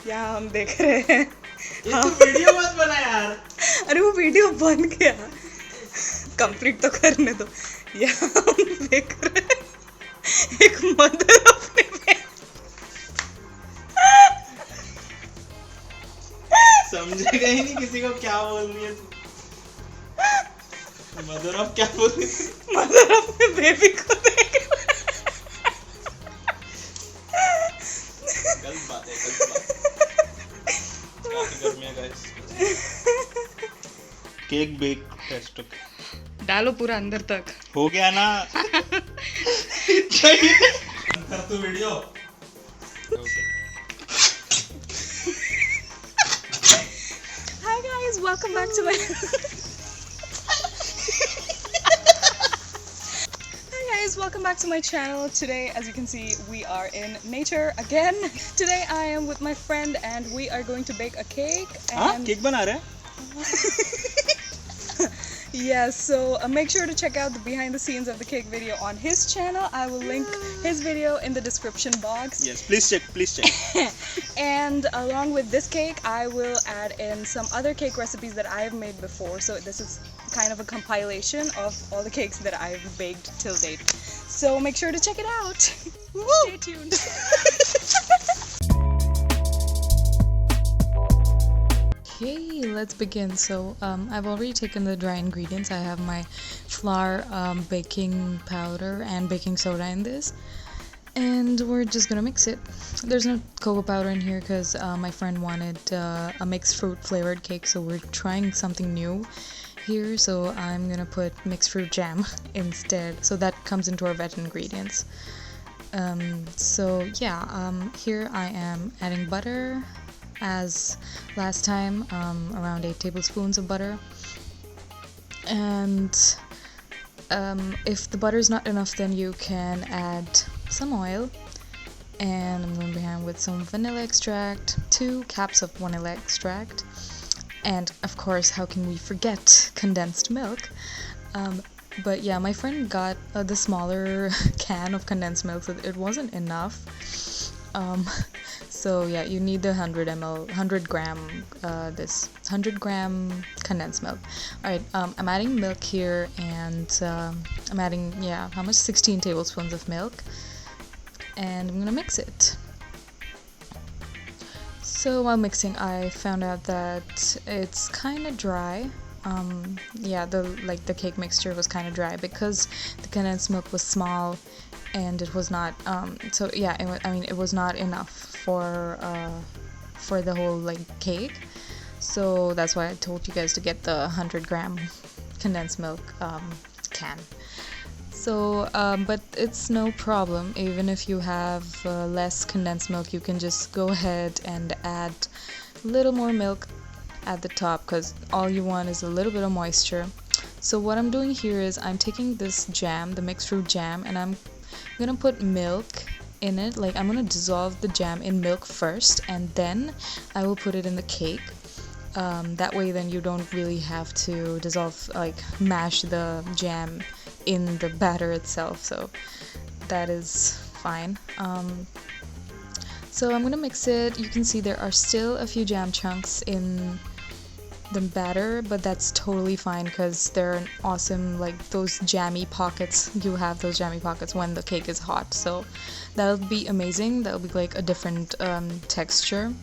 यहाँ हम देख रहे हैं। हाँ। तो वीडियो मत बना यार। अरे वो वीडियो बन गया, कंप्लीट तो करने दो। यहाँ हम देख रहे हैं एक मदर अपने समझेगा ही नहीं किसी को क्या बोल रही है तू। मदर ऑफ क्या बोल रही है? मदर अपने बेबी को देख गलत बात है, गलत बात। काफी गर्मी है गाइस। केक बेक टेस्ट डालो पूरा अंदर तक। हो गया ना। कर तू video. Hi guys, welcome back to my Hi guys, welcome back to my channel. Today, as you can see, we are in nature again. Today I am with my friend and we are going to bake a cake. हाँ, cake बना रहे हैं? Yes, so make sure to check out the behind the scenes of the cake video on his channel. I will link his video in the description box. Yes, please check, please check. And along with this cake, I will add in some other cake recipes that I have made before. So this is kind of a compilation of all the cakes that I've baked till date. So make sure to check it out. Stay tuned. Okay, let's begin. So I've already taken the dry ingredients. I have my flour, baking powder, and baking soda in this. And we're just gonna mix it. There's no cocoa powder in here because my friend wanted a mixed fruit flavored cake, so we're trying something new here. So I'm gonna put mixed fruit jam instead. So that comes into our wet ingredients. Here I am adding butter. As last time, around 8 tablespoons of butter. And if the butter is not enough, then you can add some oil. And I'm going to begin with some vanilla extract, 2 caps of vanilla extract. And of course, how can we forget condensed milk? But yeah, my friend got the smaller can of condensed milk, so it wasn't enough. So yeah, you need the 100 gram condensed milk. Alright, I'm adding milk here, and I'm adding, how much? 16 tablespoons of milk. And I'm gonna mix it. So while mixing, I found out that it's kind of dry. The cake mixture was kind of dry because the condensed milk was small, and it was not it was not enough for the whole cake. So that's why I told you guys to get the 100 gram condensed milk can. So but it's no problem. Even if you have less condensed milk, you can just go ahead and add a little more milk at the top, because all you want is a little bit of moisture. So what I'm doing here is I'm taking this jam, the mixed fruit jam, and I'm gonna put milk in it. I'm gonna dissolve the jam in milk first, and then I will put it in the cake. That way then you don't really have to mash the jam in the batter itself, so that is fine. So I'm gonna mix it. You can see there are still a few jam chunks in the batter, but that's totally fine because they're an awesome, those jammy pockets. You have those jammy pockets when the cake is hot, so that'll be amazing. That'll be a different texture.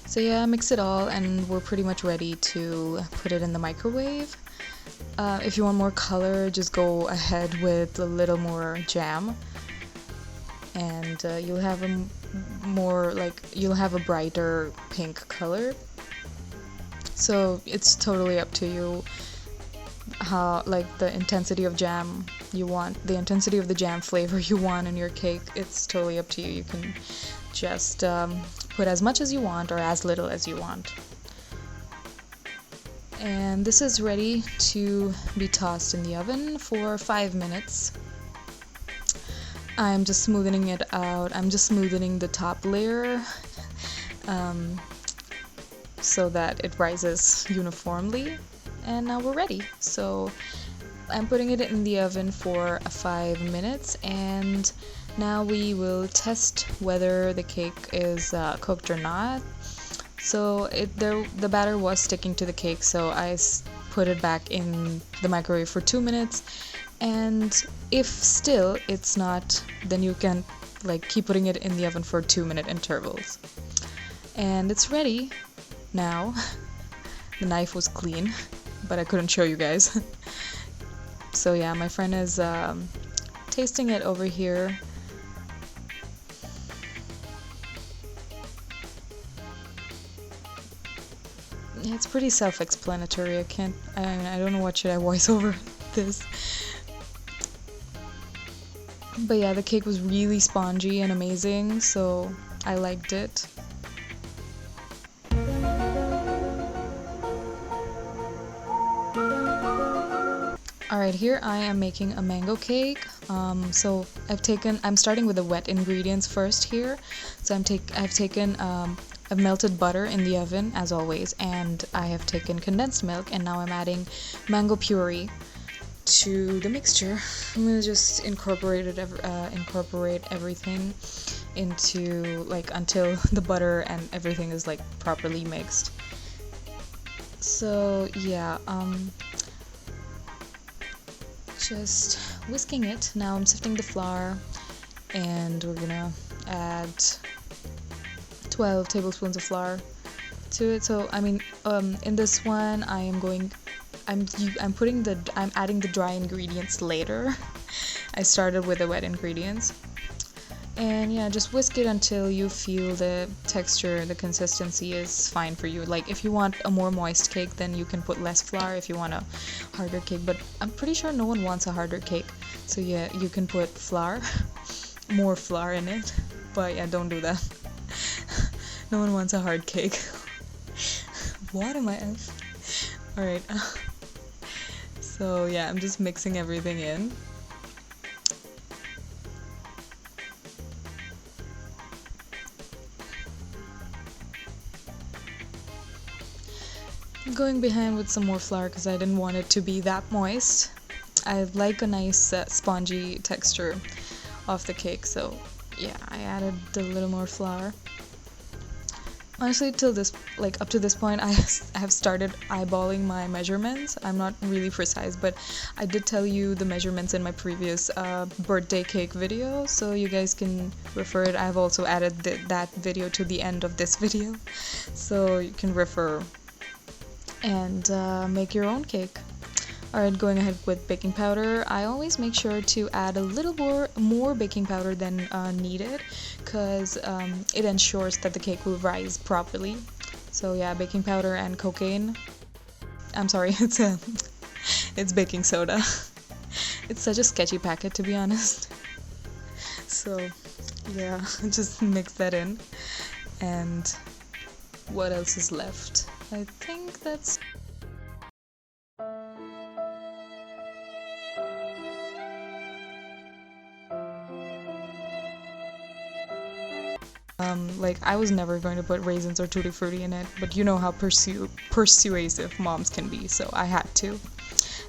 So yeah, mix it all, and we're pretty much ready to put it in the microwave. If you want more color, just go ahead with a little more jam, and you'll have you'll have a brighter pink color. So it's totally up to you how the intensity of jam you want, the intensity of the jam flavor you want in your cake. It's totally up to you. You can just put as much as you want or as little as you want. And this is ready to be tossed in the oven for 5 minutes. I'm just smoothing it out. I'm just smoothing the top layer so that it rises uniformly, and now we're ready. So I'm putting it in the oven for 5 minutes, and Now we will test whether the cake is cooked or not. So the batter was sticking to the cake, so I put it back in the microwave for 2 minutes, and if still it's not, then you can like keep putting it in the oven for 2-minute intervals. And it's ready now. The knife was clean, but I couldn't show you guys. So yeah, my friend is tasting it over here. It's pretty self-explanatory. I don't know what should I voice over this. But yeah, the cake was really spongy and amazing, so I liked it. Alright, here I am making a mango cake. So I'm starting with the wet ingredients first here. So I've melted butter in the oven as always, and I have taken condensed milk, and now I'm adding mango puree to the mixture. I'm gonna just incorporate everything into until the butter and everything is like properly mixed. So yeah, just whisking it. Now I'm sifting the flour, and we're gonna add 12 tablespoons of flour to it. So I mean, in this one I'm adding the dry ingredients later. I started with the wet ingredients. And yeah, just whisk it until you feel the texture, the consistency is fine for you. Like if you want a more moist cake, then you can put less flour. If you want a harder cake, but I'm pretty sure no one wants a harder cake. So yeah, you can put flour, more flour in it. But yeah, don't do that. No one wants a hard cake. What am I? Alright. So yeah, I'm just mixing everything in. I'm going behind with some more flour because I didn't want it to be that moist. I like a nice spongy texture of the cake, so yeah, I added a little more flour. Honestly, up to this point, I have started eyeballing my measurements. I'm not really precise, but I did tell you the measurements in my previous birthday cake video, so you guys can refer it. I've also added that video to the end of this video, so you can refer and make your own cake. Alright, going ahead with baking powder. I always make sure to add a little more baking powder than needed, because it ensures that the cake will rise properly. So yeah, baking powder and cocaine. I'm sorry, it's baking soda. It's such a sketchy packet, to be honest. So yeah, just mix that in. And what else is left? I think that's... I was never going to put raisins or tutti frutti in it, but you know how persuasive moms can be, so I had to.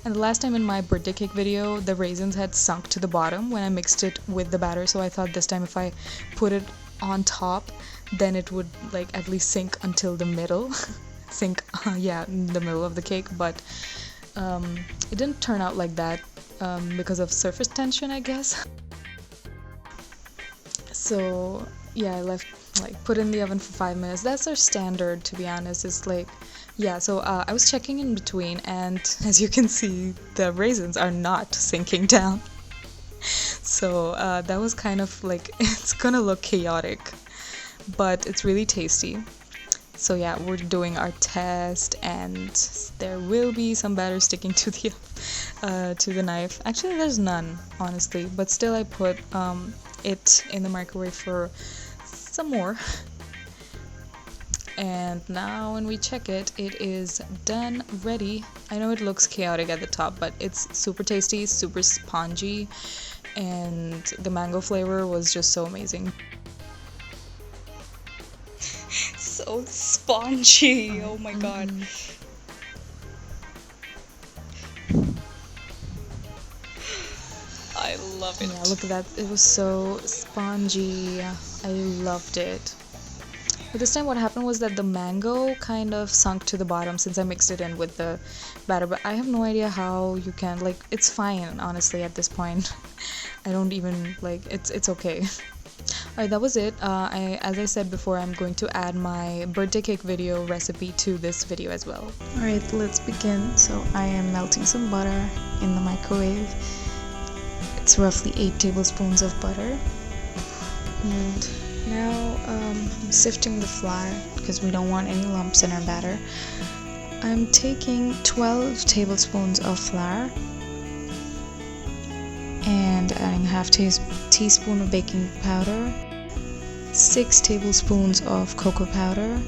And the last time in my birthday cake video, the raisins had sunk to the bottom when I mixed it with the batter, so I thought this time if I put it on top, then it would at least sink until the middle. In the middle of the cake, but it didn't turn out like that because of surface tension, I guess. So yeah, I put in the oven for 5 minutes. That's our standard, to be honest. It's so I was checking in between, and as you can see, the raisins are not sinking down. So that was kind of it's gonna look chaotic, but it's really tasty. So yeah, we're doing our test, and there will be some batter sticking to the knife. Actually, there's none, honestly, but still I put it in the microwave for some more. And now when we check it, it is done, ready. I know it looks chaotic at the top, but it's super tasty, super spongy, and the mango flavor was just so amazing. So spongy, oh my god. I love Stop it. Yeah, look at that. It was so spongy. I loved it. But this time what happened was that the mango kind of sunk to the bottom since I mixed it in with the batter. But I have no idea how you can, like, it's fine, honestly, at this point. I don't even, like, it's okay. Alright, that was it. As I said before, I'm going to add my birthday cake video recipe to this video as well. Alright, let's begin. So I am melting some butter in the microwave. It's roughly 8 tablespoons of butter. And now I'm sifting the flour because we don't want any lumps in our batter. I'm taking 12 tablespoons of flour and adding half teaspoon of baking powder, 6 tablespoons of cocoa powder,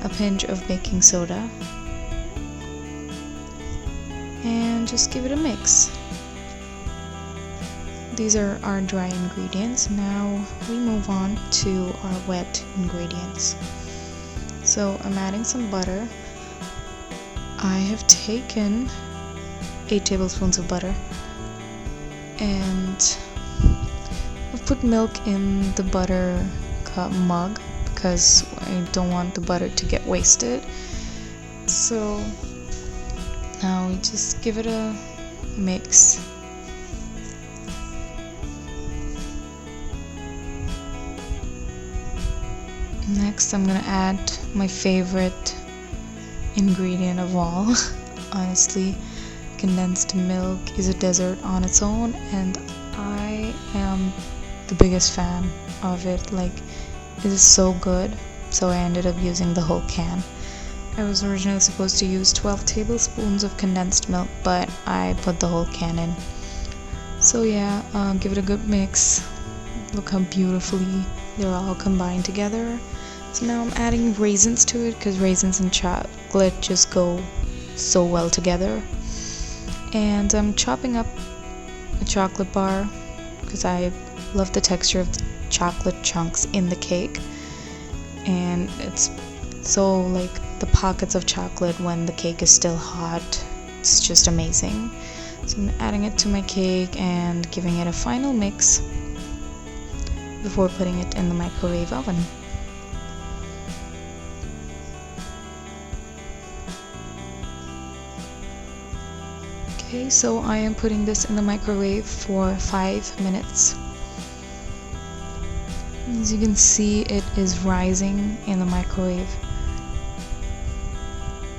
a pinch of baking soda, and just give it a mix. These are our dry ingredients. Now we move on to our wet ingredients. So I'm adding some butter. I have taken 8 tablespoons of butter and I've put milk in the butter cup mug because I don't want the butter to get wasted. So now we just give it a mix. Next, I'm gonna add my favorite ingredient of all. Honestly, condensed milk is a dessert on its own, and I am the biggest fan of it. Like, it is so good, so I ended up using the whole can. I was originally supposed to use 12 tablespoons of condensed milk, but I put the whole can in. So yeah, give it a good mix. Look how beautifully they're all combined together. So now I'm adding raisins to it because raisins and chocolate just go so well together. And I'm chopping up a chocolate bar because I love the texture of the chocolate chunks in the cake. And it's so, like, the pockets of chocolate when the cake is still hot, it's just amazing. So I'm adding it to my cake and giving it a final mix before putting it in the microwave oven. Okay, so I am putting this in the microwave for 5 minutes. As you can see, it is rising in the microwave.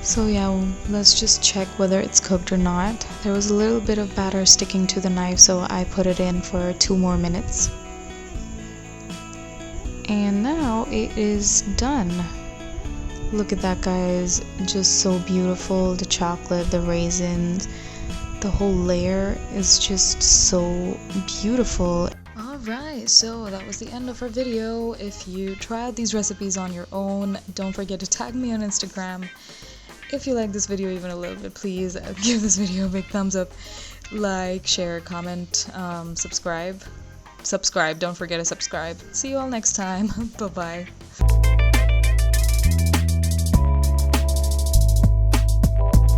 So yeah, let's just check whether it's cooked or not. There was a little bit of batter sticking to the knife, so I put it in for 2 more minutes. And now it is done. Look at that, guys. Just so beautiful. The chocolate, the raisins, the whole layer is just so beautiful. Alright, so that was the end of our video. If you try out these recipes on your own, don't forget to tag me on Instagram. If you like this video even a little bit, please give this video a big thumbs up. Like, share, comment, subscribe. Don't forget to subscribe. See you all next time. Bye bye.